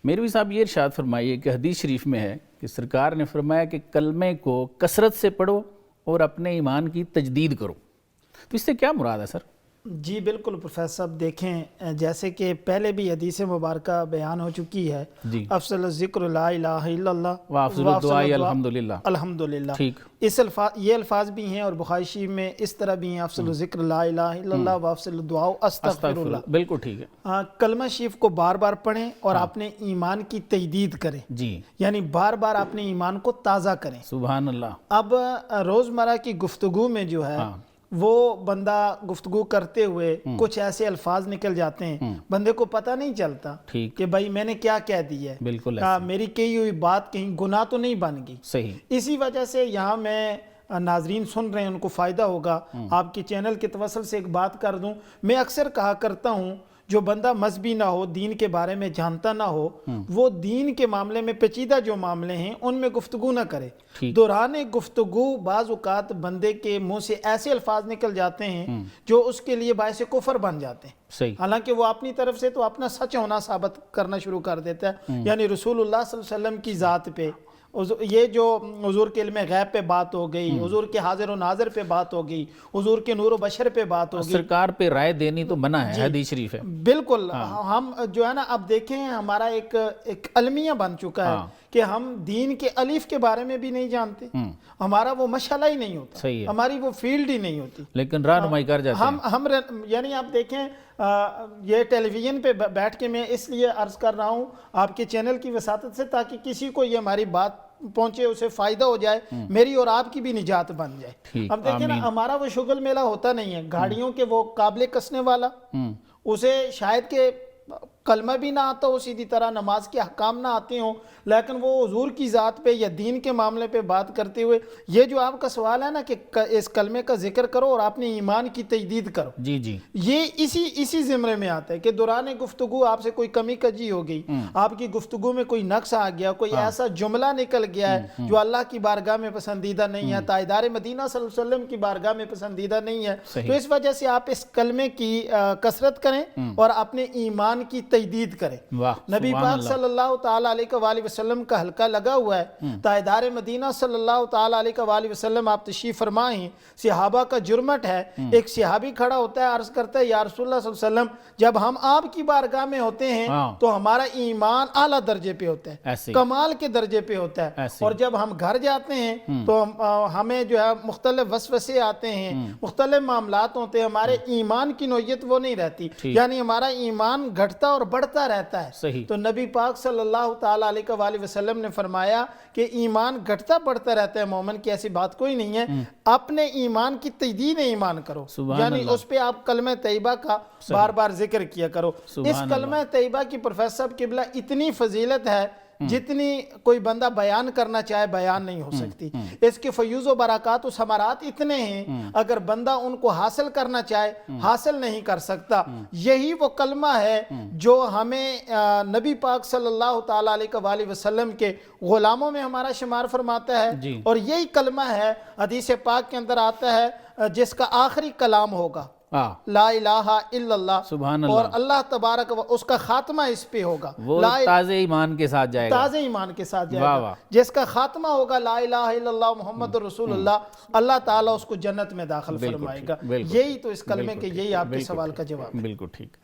میروی صاحب یہ ارشاد فرمائیے کہ حدیث شریف میں ہے کہ سرکار نے فرمایا کہ کلمے کو کثرت سے پڑھو اور اپنے ایمان کی تجدید کرو، تو اس سے کیا مراد ہے سر؟ جی بالکل پروفیسر صاحب، دیکھیں جیسے کہ پہلے بھی حدیث مبارکہ بیان ہو چکی ہے، جی، افضل الذکر لا الہ الا اللہ وافضل الدعاء الحمدللہ، الحمدللہ، ٹھیک، یہ الفاظ بھی ہیں اور بخاری شریف میں اس طرح بھی ہیں، افضل الذکر لا الہ الا اللہ وافضل الدعاء استغفر اللہ۔ بالکل ٹھیک ہے، کلمہ شریف کو بار بار پڑھیں اور اپنے ایمان کی تجدید کریں، جی، یعنی بار بار اپنے ایمان کو تازہ کریں۔ سبحان اللہ۔ اب روزمرہ کی گفتگو میں جو ہے وہ بندہ گفتگو کرتے ہوئے کچھ ایسے الفاظ نکل جاتے ہیں، بندے کو پتہ نہیں چلتا کہ بھائی میں نے کیا کہہ دی ہے، بالکل میری کہی ہوئی بات کہیں گناہ تو نہیں بن گئی۔ صحیح۔ اسی وجہ سے یہاں میں ناظرین سن رہے ہیں ان کو فائدہ ہوگا، آپ کے چینل کے توسل سے ایک بات کر دوں، میں اکثر کہا کرتا ہوں جو بندہ مذہبی نہ ہو، دین کے بارے میں جانتا نہ ہو، وہ دین کے معاملے میں پیچیدہ جو معاملے ہیں ان میں گفتگو نہ کرے۔ دوران گفتگو بعض اوقات بندے کے منہ سے ایسے الفاظ نکل جاتے ہیں جو اس کے لیے باعث کفر بن جاتے ہیں، حالانکہ وہ اپنی طرف سے تو اپنا سچ ہونا ثابت کرنا شروع کر دیتا ہے، یعنی رسول اللہ صلی اللہ علیہ وسلم کی ذات پہ، یہ جو حضور کے علم غیب پہ بات ہو گئی، حضور کے حاضر و ناظر پہ بات ہو گئی، حضور کے نور و بشر پہ بات ہو گئی، سرکار پہ رائے دینی تو منع ہے، حدیث شریف ہے۔ بالکل، ہم جو ہے نا اب دیکھیں ہمارا ایک المیہ بن چکا ہے کہ ہم دین کے الف کے بارے میں بھی نہیں جانتے، ہمارا وہ مشعلہ ہی نہیں ہوتا، ہماری وہ فیلڈ ہی نہیں ہوتی، لیکن رہنمائی کر جاتے ہیں ہم یعنی آپ دیکھیں یہ ٹیلی ویژن پہ بیٹھ کے میں اس لیے عرض کر رہا ہوں آپ کے چینل کی وساطت سے تاکہ کسی کو یہ ہماری بات پہنچے، اسے فائدہ ہو جائے، میری اور آپ کی بھی نجات بن جائے۔ اب دیکھیں نا ہمارا وہ شغل میلہ ہوتا نہیں ہے، گاڑیوں کے وہ قابل کسنے والا، اسے شاید کہ کلمہ بھی نہ آتا ہو، سیدھی طرح نماز کے احکام نہ آتے ہوں، لیکن وہ حضور کی ذات پہ یا دین کے معاملے پہ بات کرتے ہوئے، یہ جو آپ کا سوال ہے نا کہ اس کلمے کا ذکر کرو اور اپنے ایمان کی تجدید کرو، جی جی، یہ اسی زمرے میں آتا ہے کہ دوران گفتگو آپ سے کوئی کمی کجی ہو گئی، آپ کی گفتگو میں کوئی نقص آ گیا، کوئی ایسا جملہ نکل گیا ہے جو اللہ کی بارگاہ میں پسندیدہ نہیں ہے، تاجدار مدینہ صلی اللہ علیہ وسلم کی بارگاہ میں پسندیدہ نہیں ہے، تو اس وجہ سے آپ اس کلمے کی کثرت کریں اور اپنے ایمان کی تجدید کریں۔ نبی پاک صلی اللہ تعالیٰ علیہ وآلہ وسلم کا حلقہ لگا ہوا ہے، تاجدار مدینہ صلی اللہ تعالیٰ علیہ وآلہ وسلم آپ تشریف فرمائیں، صحابہ کا جرمٹ ہے، ایک صحابی کھڑا ہوتا ہے، عرض کرتا ہے یا رسول اللہ صلی اللہ علیہ وسلم جب ہم آپ کی بارگاہ میں ہوتے ہیں تو ہمارا ایمان اعلیٰ درجے پہ ہوتا ہے، کمال کے درجے پہ ہوتا ہے، اور جب ہم گھر جاتے ہیں تو ہمیں جو ہے مختلف وسوسے آتے ہیں، مختلف معاملات ہوتے ہیں، ہمارے ایمان کی نوعیت وہ نہیں رہتی، یعنی ہمارا ایمان گھٹتا اور بڑھتا رہتا ہے۔ تو نبی پاک صلی اللہ تعالیٰ علیہ وآلہ وسلم نے فرمایا کہ ایمان گھٹتا بڑھتا رہتا ہے، مومن کی ایسی بات کوئی نہیں ہے، اپنے ایمان کی تجدید ایمان کرو، یعنی اس پہ آپ کلمہ طیبہ کا بار بار ذکر کیا کرو۔ اس کلمہ طیبہ کی پروفیسر صاحب قبلہ اتنی فضیلت ہے جتنی کوئی بندہ بیان کرنا چاہے بیان نہیں ہو سکتی، اس کے فیوز و برکات و ثمرات اتنے ہیں، اگر بندہ ان کو حاصل کرنا چاہے حاصل نہیں کر سکتا۔ یہی وہ کلمہ ہے جو ہمیں نبی پاک صلی اللہ تعالیٰ علیہ وآلہ وسلم کے غلاموں میں ہمارا شمار فرماتا ہے، اور یہی کلمہ ہے حدیث پاک کے اندر آتا ہے جس کا آخری کلام ہوگا لا الہ الا اللہ، سبحان اللہ، اور اللہ تبارک اس کا خاتمہ اس پہ ہوگا، وہ تازہ ایمان کے ساتھ جائے گا، تازہ ایمان کے ساتھ جائے گا، جس کا خاتمہ ہوگا لا الہ الا اللہ محمد رسول اللہ، اللہ تعالیٰ اس کو جنت میں داخل فرمائے گا۔ یہی تو اس کلمے کے، یہی آپ کے سوال کا جواب ہے۔ بالکل ٹھیک۔